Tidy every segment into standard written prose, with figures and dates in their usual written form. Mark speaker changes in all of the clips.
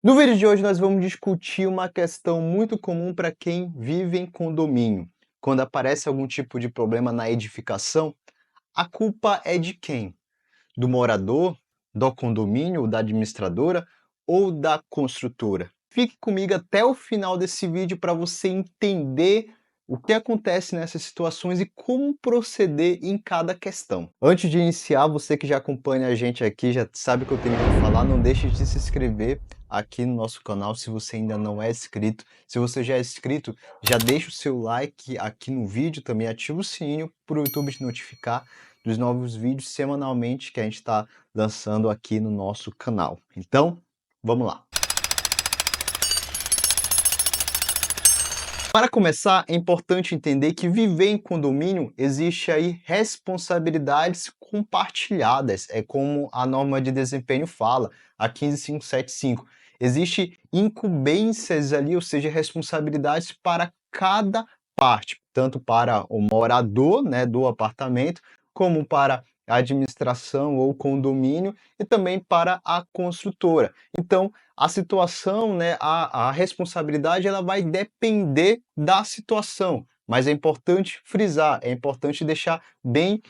Speaker 1: No vídeo de hoje nós vamos discutir uma questão muito comum para quem vive em condomínio. Quando aparece algum tipo de problema na edificação, a culpa é de quem? Do morador, do condomínio, da administradora ou da construtora? Fique comigo até o final desse vídeo para você entender o que acontece nessas situações e como proceder em cada questão. Antes de iniciar, você que já acompanha a gente aqui, já sabe o que eu tenho que falar, não deixe de se inscrever aqui no nosso canal se você ainda não é inscrito. Se você já é inscrito, já deixa o seu like aqui no vídeo, também ativa o sininho para o YouTube te notificar dos novos vídeos semanalmente que a gente está lançando aqui no nosso canal. Então, vamos lá. Para começar, é importante entender que viver em condomínio existe aí responsabilidades compartilhadas, é como a norma de desempenho fala, a 15575. Existe incumbências ali, ou seja, responsabilidades para cada parte, tanto para o morador, né, do apartamento, como para a administração ou condomínio e também para a construtora. Então, a situação, né, a responsabilidade ela vai depender da situação, mas é importante frisar, é importante deixar bem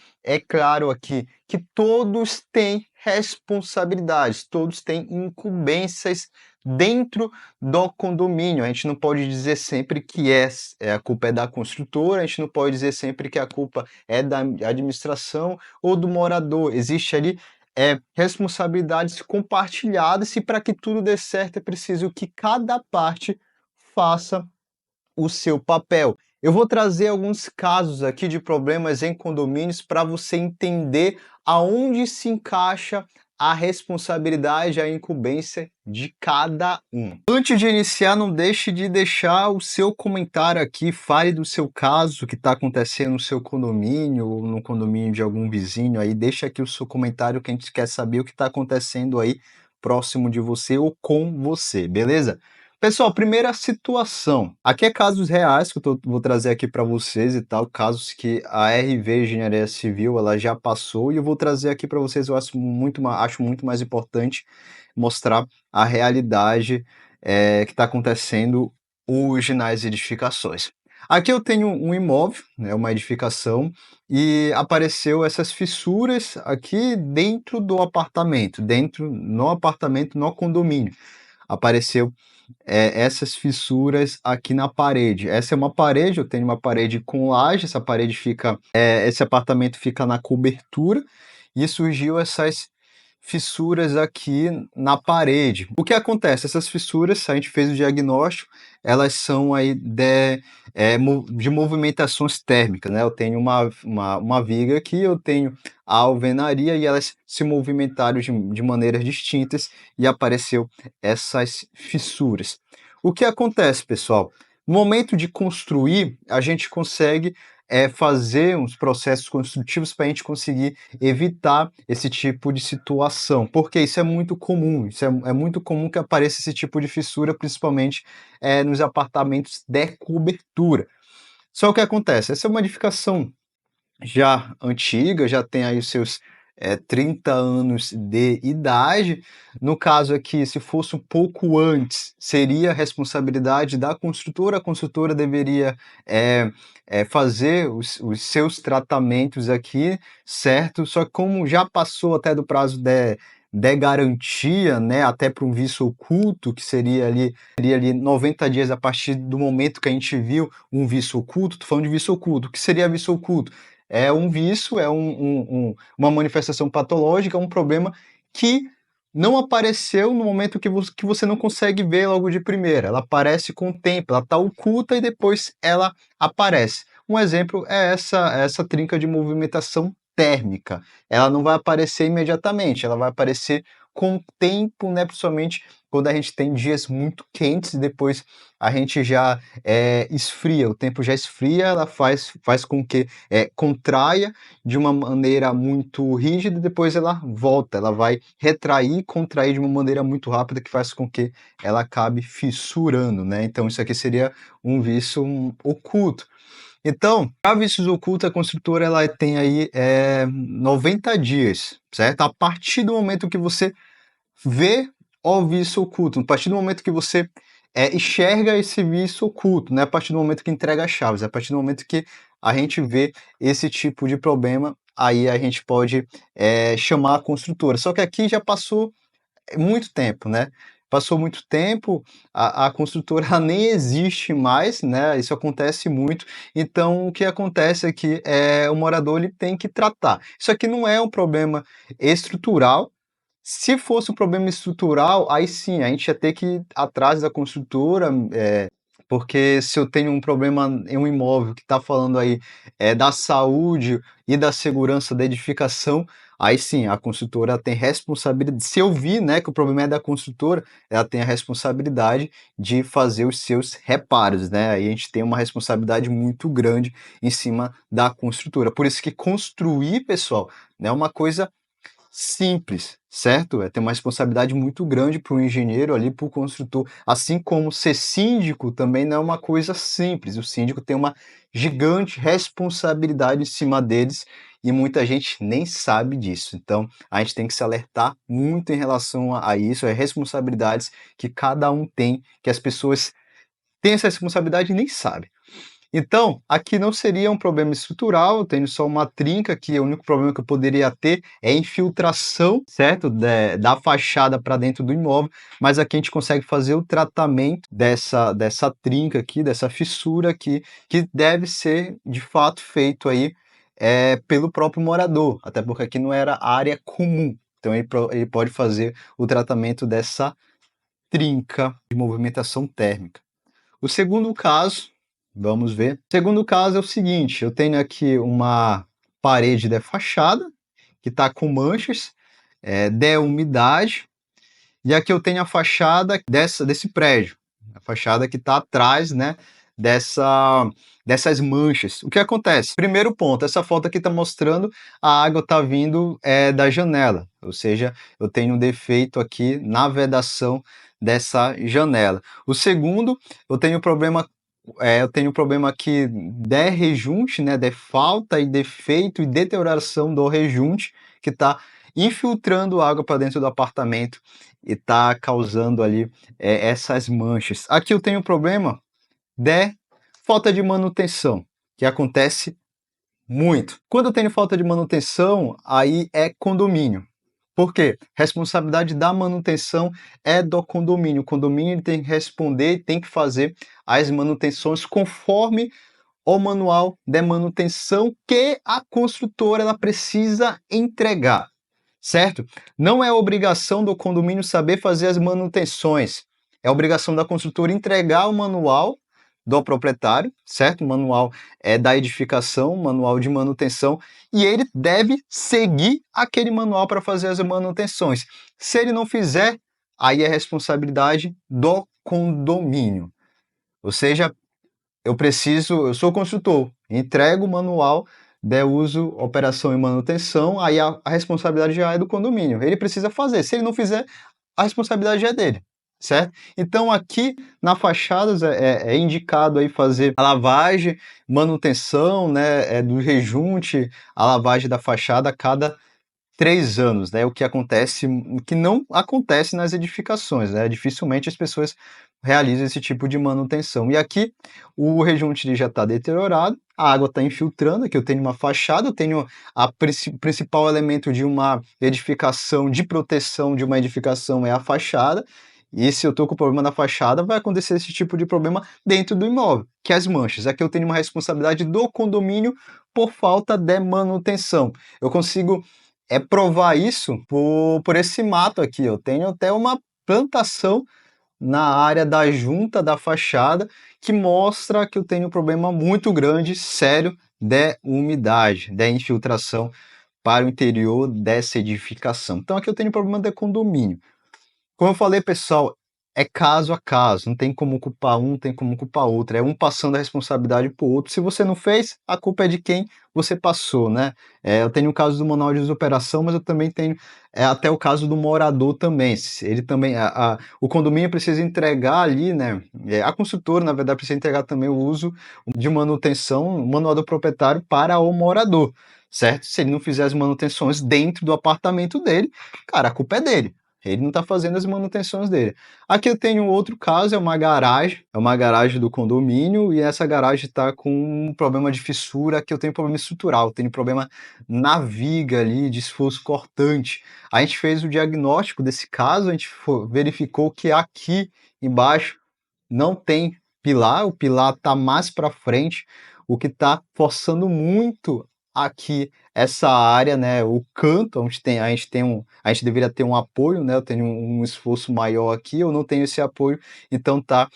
Speaker 1: claro aqui que todos têm responsabilidades, todos têm incumbências dentro do condomínio. A gente não pode dizer sempre que a culpa é da construtora, a gente não pode dizer sempre que a culpa é da administração ou do morador. Existe ali responsabilidades compartilhadas e para que tudo dê certo é preciso que cada parte faça o seu papel. Eu vou trazer alguns casos aqui de problemas em condomínios para você entender aonde se encaixa a responsabilidade, a incumbência de cada um. Antes de iniciar, não deixe de deixar o seu comentário aqui, fale do seu caso que está acontecendo no seu condomínio ou no condomínio de algum vizinho aí, deixa aqui o seu comentário que a gente quer saber o que está acontecendo aí próximo de você ou com você, beleza? Pessoal, primeira situação. Aqui é casos reais que vou trazer aqui para vocês e tal, casos que a RV Engenharia Civil ela já passou e eu vou trazer aqui para vocês. Eu acho muito mais importante mostrar a realidade que está acontecendo hoje nas edificações. Aqui eu tenho um imóvel, né, uma edificação, e apareceu essas fissuras aqui dentro do apartamento, no condomínio. Apareceu essas fissuras aqui na parede. Essa é uma parede, eu tenho uma parede com laje, essa parede fica, esse apartamento fica na cobertura e surgiu essas fissuras aqui na parede. O que acontece? Essas fissuras, a gente fez o diagnóstico, elas são aí de movimentações térmicas, né? Eu tenho uma viga aqui, eu tenho a alvenaria e elas se movimentaram de maneiras distintas e apareceu essas fissuras. O que acontece, pessoal? No momento de construir, a gente consegue fazer uns processos construtivos para a gente conseguir evitar esse tipo de situação, porque isso é muito comum, é muito comum que apareça esse tipo de fissura, principalmente nos apartamentos de cobertura. Só o que acontece? Essa é uma edificação já antiga, já tem aí os seus 30 anos de idade. No caso aqui, se fosse um pouco antes, seria responsabilidade da construtora. A construtora deveria fazer os seus tratamentos aqui, certo? Só que como já passou até do prazo de garantia, né, até para um vício oculto, que seria ali 90 dias a partir do momento que a gente viu um vício oculto. Tô falando de vício oculto. O que seria vício oculto? É um vício, uma manifestação patológica, um problema que não apareceu no momento que você não consegue ver logo de primeira. Ela aparece com o tempo, ela está oculta e depois ela aparece. Um exemplo é essa trinca de movimentação térmica. Ela não vai aparecer imediatamente, ela vai aparecer com o tempo, né? Principalmente quando a gente tem dias muito quentes e depois a gente já esfria, o tempo já esfria, ela faz com que contraia de uma maneira muito rígida e depois ela volta, ela vai retrair e contrair de uma maneira muito rápida que faz com que ela acabe fissurando, né? Então isso aqui seria um vício oculto. Então, para vícios ocultos, a construtora ela tem aí 90 dias, certo? A partir do momento que você vê ao vício oculto. A partir do momento que você enxerga esse vício oculto, não é a partir do momento que entrega as chaves, é a partir do momento que a gente vê esse tipo de problema, aí a gente pode chamar a construtora. Só que aqui já passou muito tempo, né? Passou muito tempo, a construtora nem existe mais, né? Isso acontece muito. Então, o que acontece é que o morador ele tem que tratar. Isso aqui não é um problema estrutural. Se fosse um problema estrutural, aí sim, a gente ia ter que ir atrás da construtora, porque se eu tenho um problema em um imóvel que está falando aí da saúde e da segurança da edificação, aí sim, a construtora tem responsabilidade. Se eu vi, né, que o problema é da construtora, ela tem a responsabilidade de fazer os seus reparos, né? Aí a gente tem uma responsabilidade muito grande em cima da construtora. Por isso que construir, pessoal, não é uma coisa simples, certo? Tem uma responsabilidade muito grande para o engenheiro ali, para o construtor. Assim como ser síndico também não é uma coisa simples. O síndico tem uma gigante responsabilidade em cima deles e muita gente nem sabe disso. Então, a gente tem que se alertar muito em relação a isso, as responsabilidades que cada um tem, que as pessoas têm essa responsabilidade e nem sabem. Então, aqui não seria um problema estrutural, eu tenho só uma trinca que o único problema que eu poderia ter é infiltração, certo? Da fachada para dentro do imóvel, mas aqui a gente consegue fazer o tratamento dessa trinca aqui, dessa fissura aqui, que deve ser de fato feito aí pelo próprio morador, até porque aqui não era área comum. Então ele pode fazer o tratamento dessa trinca de movimentação térmica. O segundo caso, vamos ver. O segundo caso é o seguinte: eu tenho aqui uma parede de fachada que está com manchas de umidade, e aqui eu tenho a fachada desse prédio, a fachada que está atrás, né, dessas manchas. O que acontece? Primeiro ponto, essa foto aqui está mostrando a água está vindo da janela, ou seja, eu tenho um defeito aqui na vedação dessa janela. O segundo, eu tenho problema aqui de rejunte, né, de falta e defeito e deterioração do rejunte, que está infiltrando água para dentro do apartamento e está causando ali essas manchas. Aqui eu tenho problema de falta de manutenção, que acontece muito. Quando eu tenho falta de manutenção, aí é condomínio. Por quê? Responsabilidade da manutenção é do condomínio. O condomínio tem que responder, tem que fazer as manutenções conforme o manual de manutenção que a construtora ela precisa entregar, certo? Não é obrigação do condomínio saber fazer as manutenções. É obrigação da construtora entregar o manual do proprietário, certo? O manual da edificação, manual de manutenção, e ele deve seguir aquele manual para fazer as manutenções. Se ele não fizer, aí é responsabilidade do condomínio. Ou seja, eu sou construtor, entrego o manual de uso, operação e manutenção, aí a responsabilidade já é do condomínio. Ele precisa fazer. Se ele não fizer, a responsabilidade já é dele, certo? Então aqui na fachadas é indicado aí fazer a lavagem, manutenção, né, do rejunte, a lavagem da fachada a cada 3 anos, né? O que acontece, o que não acontece nas edificações, né? Dificilmente as pessoas realizam esse tipo de manutenção. E aqui o rejunte já está deteriorado, a água está infiltrando. Aqui eu tenho uma fachada, eu tenho a principal elemento de uma edificação, de proteção de uma edificação é a fachada. E se eu estou com problema na fachada, vai acontecer esse tipo de problema dentro do imóvel, que é as manchas. Aqui eu tenho uma responsabilidade do condomínio por falta de manutenção. Eu consigo provar isso por esse mato aqui. Eu tenho até uma plantação na área da junta da fachada que mostra que eu tenho um problema muito grande, sério, de umidade, de infiltração para o interior dessa edificação. Então aqui eu tenho problema de condomínio. Como eu falei, pessoal, é caso a caso, não tem como culpar um, não tem como culpar outro, é um passando a responsabilidade para o outro. Se você não fez, a culpa é de quem você passou, né? Eu tenho o caso do manual de operação, mas eu também tenho até o caso do morador também. Ele também, o condomínio precisa entregar ali, né? A construtora, na verdade, precisa entregar também o uso de manutenção, o manual do proprietário para o morador, certo? Se ele não fizer as manutenções dentro do apartamento dele, cara, a culpa é dele. Ele não está fazendo as manutenções dele. Aqui eu tenho outro caso, é uma garagem do condomínio, e essa garagem está com um problema de fissura, que eu tenho problema estrutural, tenho problema na viga ali, de esforço cortante. A gente fez o diagnóstico desse caso, a gente verificou que aqui embaixo não tem pilar, o pilar está mais para frente, o que está forçando muito aqui essa área, né, o canto, onde a gente deveria ter um apoio, né, eu tenho um esforço maior aqui, eu não tenho esse apoio, então tá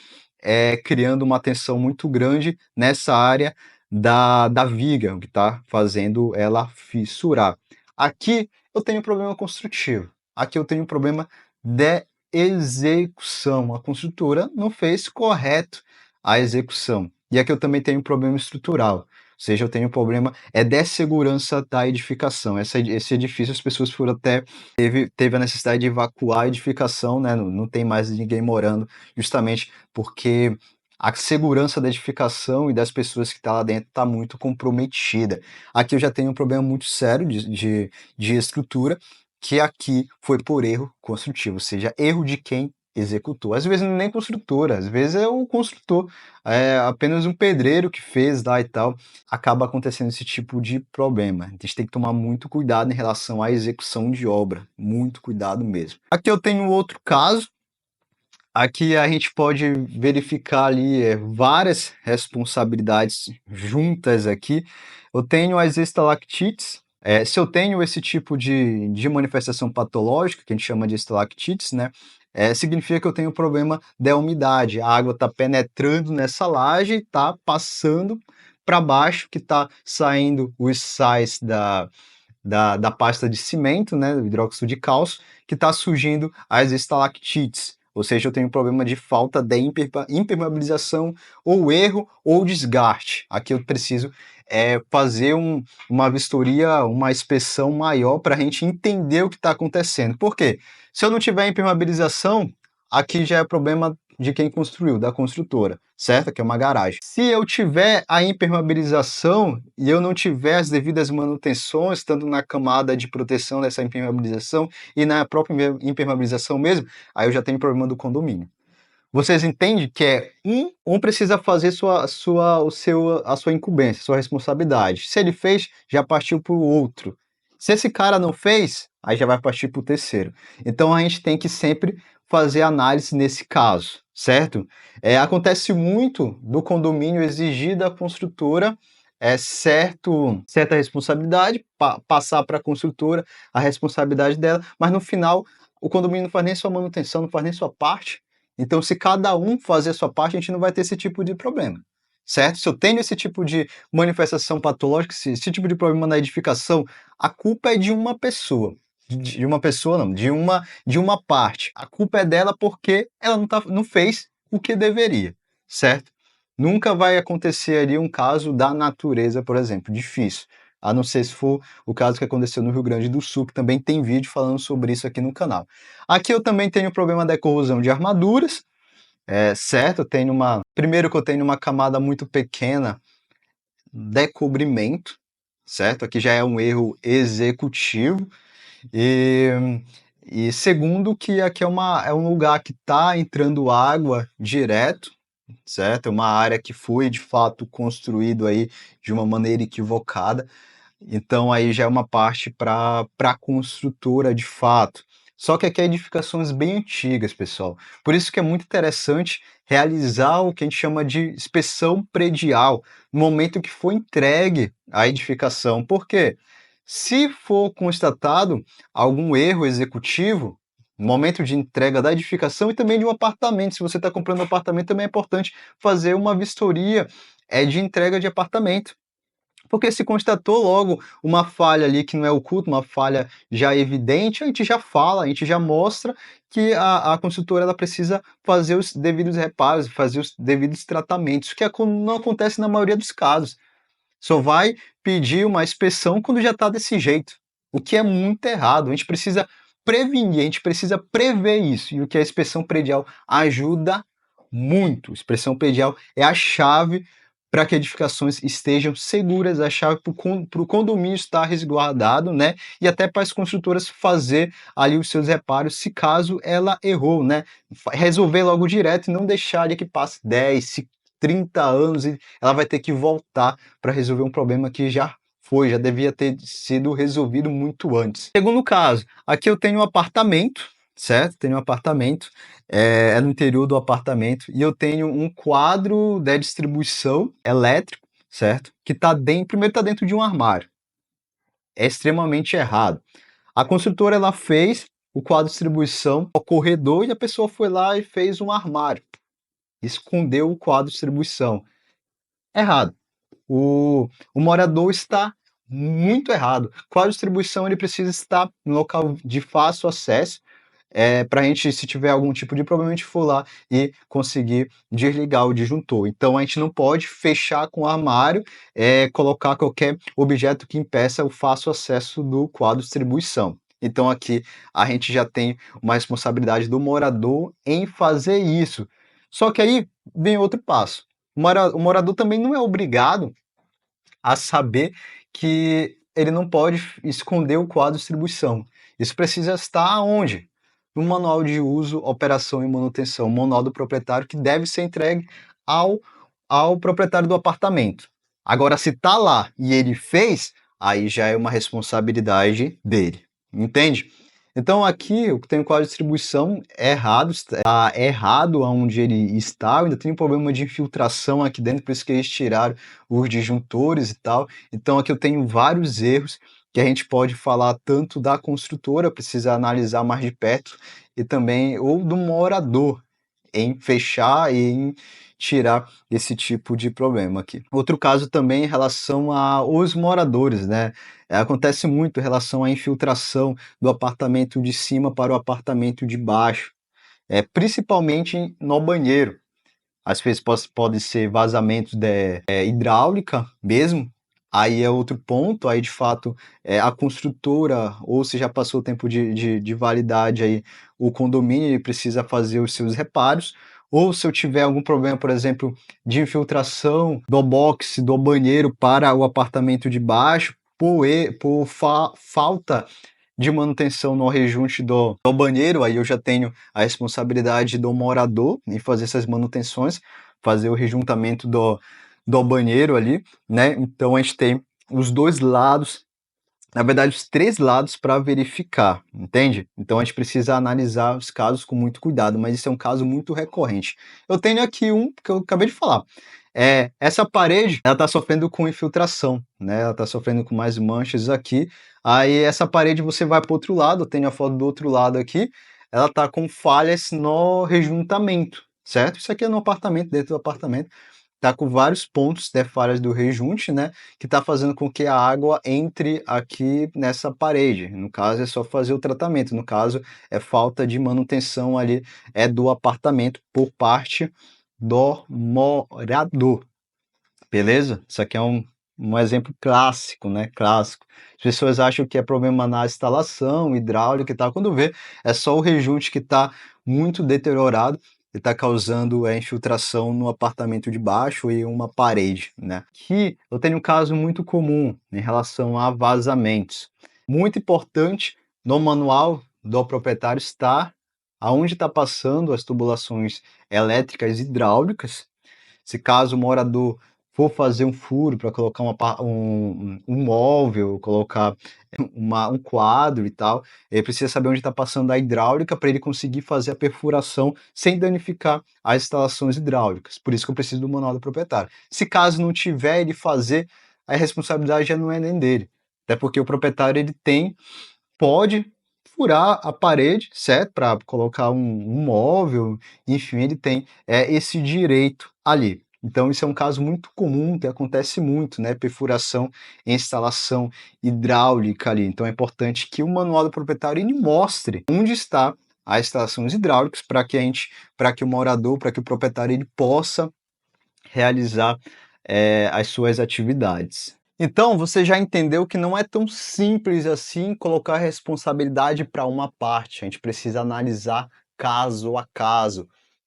Speaker 1: criando uma tensão muito grande nessa área da viga, o que está fazendo ela fissurar. Aqui eu tenho problema construtivo, aqui eu tenho problema de execução, a construtora não fez correto a execução. E aqui eu também tenho um problema estrutural, ou seja, eu tenho um problema de segurança da edificação. Esse edifício, as pessoas foram até teve a necessidade de evacuar a edificação, né? Não tem mais ninguém morando, justamente porque a segurança da edificação e das pessoas que estão lá dentro está muito comprometida. Aqui eu já tenho um problema muito sério de estrutura, que aqui foi por erro construtivo, ou seja, erro de quem executou. Às vezes não é nem construtora, às vezes é o construtor, é apenas um pedreiro que fez lá e tal. Acaba acontecendo esse tipo de problema. A gente tem que tomar muito cuidado em relação à execução de obra, muito cuidado mesmo. Aqui eu tenho outro caso. Aqui a gente pode verificar ali várias responsabilidades juntas aqui. Eu tenho as estalactites. Se eu tenho esse tipo de manifestação patológica, que a gente chama de estalactites, né? Significa que eu tenho problema da umidade. A água está penetrando nessa laje e está passando para baixo, que está saindo os sais da pasta de cimento, né, do hidróxido de cálcio, que está surgindo as estalactites. Ou seja, eu tenho um problema de falta de impermeabilização, ou erro, ou desgaste. Aqui eu preciso fazer uma vistoria, uma inspeção maior para a gente entender o que está acontecendo. Por quê? Se eu não tiver impermeabilização, aqui já é problema de quem construiu, da construtora, certo? Que é uma garagem. Se eu tiver a impermeabilização e eu não tiver as devidas manutenções, tanto na camada de proteção dessa impermeabilização e na própria impermeabilização mesmo, aí eu já tenho problema do condomínio. Vocês entendem que um precisa fazer a sua incumbência, sua responsabilidade. Se ele fez, já partiu para o outro. Se esse cara não fez, aí já vai partir para o terceiro. Então a gente tem que sempre fazer análise nesse caso, certo? Acontece muito do condomínio exigir da construtora certa responsabilidade, passar para a construtora a responsabilidade dela, mas no final o condomínio não faz nem sua manutenção, não faz nem sua parte. Então, se cada um fazer a sua parte, a gente não vai ter esse tipo de problema, certo? Se eu tenho esse tipo de manifestação patológica, esse tipo de problema na edificação, a culpa é de uma pessoa. De uma pessoa não, de uma parte. A culpa é dela porque ela não fez o que deveria, certo? Nunca vai acontecer ali um caso da natureza, por exemplo, difícil. A não ser se for o caso que aconteceu no Rio Grande do Sul, que também tem vídeo falando sobre isso aqui no canal. Aqui eu também tenho o problema da corrosão de armaduras, certo? Primeiro que eu tenho uma camada muito pequena de cobrimento, certo? Aqui já é um erro executivo. E segundo que aqui é um lugar que está entrando água direto, certo? É uma área que foi de fato construído aí de uma maneira equivocada. Então aí já é uma parte para a construtora de fato. Só que aqui é edificações bem antigas, pessoal. Por isso que é muito interessante realizar o que a gente chama de inspeção predial, no momento que for entregue a edificação. Por quê? Se for constatado algum erro executivo, no momento de entrega da edificação e também de um apartamento, se você está comprando um apartamento, também é importante fazer uma vistoria de entrega de apartamento. Porque se constatou logo uma falha ali que não é oculta, uma falha já evidente, a gente já fala, a gente já mostra que a construtora ela precisa fazer os devidos reparos, fazer os devidos tratamentos, que não acontece na maioria dos casos. Só vai pedir uma inspeção quando já está desse jeito, o que é muito errado. A gente precisa prevenir, a gente precisa prever isso, e o que a inspeção predial ajuda muito. A inspeção predial é a chave para que edificações estejam seguras, a chave para o condomínio estar resguardado, né? E até para as construtoras fazer ali os seus reparos, se caso ela errou, né? Resolver logo direto e não deixar ali que passe 10, 30 anos e ela vai ter que voltar para resolver um problema que já devia ter sido resolvido muito antes. Segundo caso, aqui eu tenho um apartamento, certo? Tenho um apartamento, é no interior do apartamento, e eu tenho um quadro de distribuição elétrico, certo? Que tá dentro, primeiro tá dentro de um armário. É extremamente errado. A construtora, ela fez o quadro de distribuição ao corredor e a pessoa foi lá e fez um armário. Escondeu o quadro de distribuição. Errado. O morador está muito errado. Quadro de distribuição, ele precisa estar no local de fácil acesso, para a gente, se tiver algum tipo de problema, a gente for lá e conseguir desligar o disjuntor. Então a gente não pode fechar com o armário, colocar qualquer objeto que impeça o fácil acesso do quadro de distribuição. Então aqui a gente já tem uma responsabilidade do morador em fazer isso. Só que aí vem outro passo. O morador também não é obrigado a saber que ele não pode esconder o quadro de distribuição. Isso precisa estar onde? No manual de uso, operação e manutenção, o manual do proprietário, que deve ser entregue ao, ao proprietário do apartamento. Agora, se está lá e ele fez, aí já é uma responsabilidade dele, entende? Então aqui eu tenho quadro de distribuição errado, está errado onde ele está, eu ainda tenho um problema de infiltração aqui dentro, por isso que eles tiraram os disjuntores e tal. Então aqui eu tenho vários erros que a gente pode falar tanto da construtora, precisa analisar mais de perto, e também ou do morador em fechar e em tirar esse tipo de problema aqui. Outro caso também em relação aos moradores, né? Acontece muito em relação à infiltração do apartamento de cima para o apartamento de baixo, principalmente no banheiro. Às vezes pode ser vazamentos de hidráulica mesmo, aí é outro ponto, aí de fato a construtora, ou se já passou o tempo de validade aí, o condomínio ele precisa fazer os seus reparos, ou se eu tiver algum problema, por exemplo, de infiltração do box, do banheiro para o apartamento de baixo, por falta de manutenção no rejunte do banheiro, aí eu já tenho a responsabilidade do morador em fazer essas manutenções, fazer o rejuntamento do banheiro ali, né? Então a gente tem os dois lados, na verdade os três lados para verificar, entende? Então a gente precisa analisar os casos com muito cuidado, mas isso é um caso muito recorrente. Eu tenho aqui um que eu acabei de falar. Essa parede, ela está sofrendo com infiltração, né? Ela está sofrendo com mais manchas aqui. Aí essa parede você vai para o outro lado, eu tenho a foto do outro lado aqui, ela está com falhas no rejuntamento, certo? Isso aqui é no apartamento, dentro do apartamento, tá com vários pontos de falhas do rejunte, né? Que está fazendo com que a água entre aqui nessa parede. No caso, é só fazer o tratamento. No caso, é falta de manutenção ali do apartamento por parte do morador. Beleza? Isso aqui é um exemplo clássico, né? Clássico. As pessoas acham que é problema na instalação, hidráulica e tal. Quando vê, é só o rejunte que está muito deteriorado e está causando infiltração no apartamento de baixo e uma parede, né? Aqui eu tenho um caso muito comum em relação a vazamentos. Muito importante no manual do proprietário está aonde está passando as tubulações elétricas e hidráulicas. Se caso o morador for fazer um furo para colocar um móvel, colocar um quadro e tal, ele precisa saber onde está passando a hidráulica para ele conseguir fazer a perfuração sem danificar as instalações hidráulicas. Por isso que eu preciso do manual do proprietário. Se caso não tiver ele fazer, a responsabilidade já não é nem dele. Até porque o proprietário ele pode furar a parede, certo? Para colocar um móvel, enfim, ele tem esse direito ali. Então, isso é um caso muito comum, que acontece muito, né? Perfuração em instalação hidráulica ali. Então, é importante que o manual do proprietário ele mostre onde está as instalações hidráulicas para que o morador, para que o proprietário ele possa realizar as suas atividades. Então, você já entendeu que não é tão simples assim colocar a responsabilidade para uma parte. A gente precisa analisar caso a caso.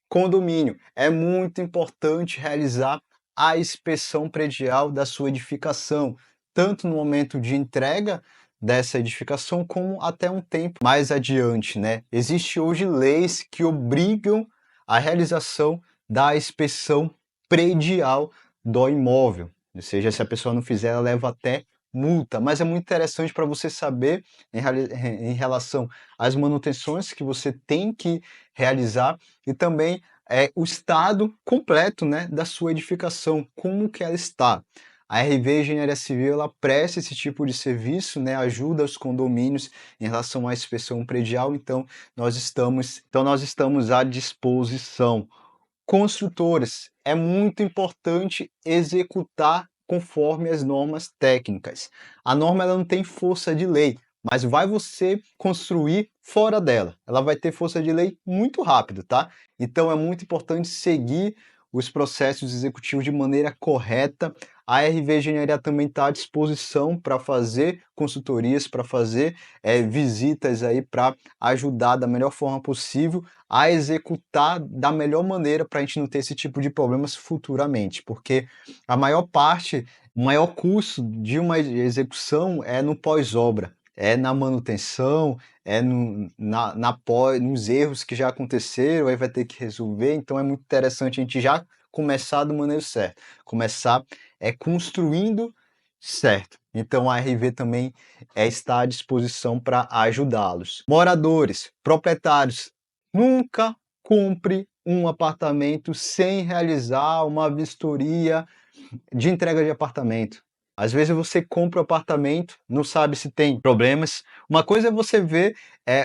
Speaker 1: Condomínio, é muito importante realizar a inspeção predial da sua edificação, tanto no momento de entrega dessa edificação, como até um tempo mais adiante, né? Existem hoje leis que obrigam a realização da inspeção predial do imóvel, ou seja, se a pessoa não fizer, ela leva até multa. Mas é muito interessante para você saber em relação às manutenções que você tem que realizar e também o estado completo, né, da sua edificação, como que ela está. A RV Engenharia Civil, ela presta esse tipo de serviço, né, ajuda os condomínios em relação à inspeção predial, então nós estamos à disposição. Construtores, é muito importante executar conforme as normas técnicas. A norma ela não tem força de lei, mas vai você construir fora dela. Ela vai ter força de lei muito rápido, tá? Então é muito importante seguir os processos executivos de maneira correta. A RV Engenharia também está à disposição para fazer consultorias, para fazer visitas aí para ajudar da melhor forma possível a executar da melhor maneira para a gente não ter esse tipo de problemas futuramente, porque a maior parte, o maior custo de uma execução é no pós-obra, é na manutenção, é nos erros que já aconteceram, aí vai ter que resolver, então é muito interessante a gente já começar do maneiro certo, começar construindo certo. Então a RV também está à disposição para ajudá-los. Moradores, proprietários, nunca compre um apartamento sem realizar uma vistoria de entrega de apartamento. Às vezes você compra o apartamento, não sabe se tem problemas. Uma coisa é você ver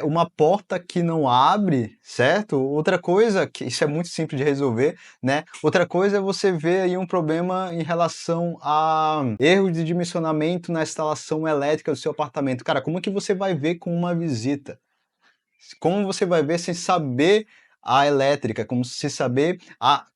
Speaker 1: uma porta que não abre, certo? Outra coisa, que isso é muito simples de resolver, né? Outra coisa é você ver aí um problema em relação a erro de dimensionamento na instalação elétrica do seu apartamento. Cara, como é que você vai ver com uma visita? Como você vai ver sem saber a elétrica, como se saber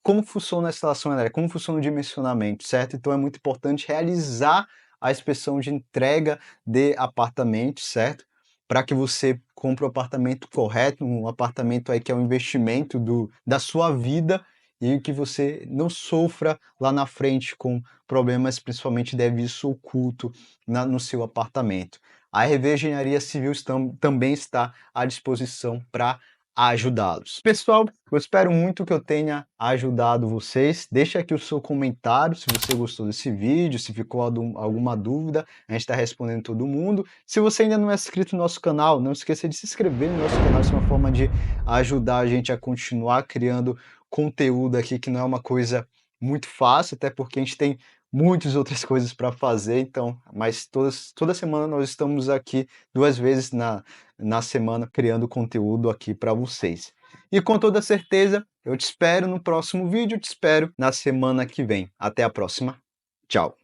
Speaker 1: como funciona a instalação elétrica, como funciona o dimensionamento, certo? Então é muito importante realizar a inspeção de entrega de apartamentos, certo? Para que você compre o apartamento correto, um apartamento aí que é um investimento da sua vida e que você não sofra lá na frente com problemas, principalmente de vício oculto no seu apartamento. A RV Engenharia Civil também está à disposição para ajudá-los. Pessoal, eu espero muito que eu tenha ajudado vocês. Deixa aqui o seu comentário se você gostou desse vídeo, se ficou alguma dúvida, a gente está respondendo todo mundo. Se você ainda não é inscrito no nosso canal, não esqueça de se inscrever no nosso canal, isso é uma forma de ajudar a gente a continuar criando conteúdo aqui, que não é uma coisa muito fácil, até porque a gente tem muitas outras coisas para fazer, então, mas toda semana nós estamos aqui 2 vezes na semana criando conteúdo aqui para vocês. E com toda certeza, eu te espero no próximo vídeo, te espero na semana que vem. Até a próxima. Tchau.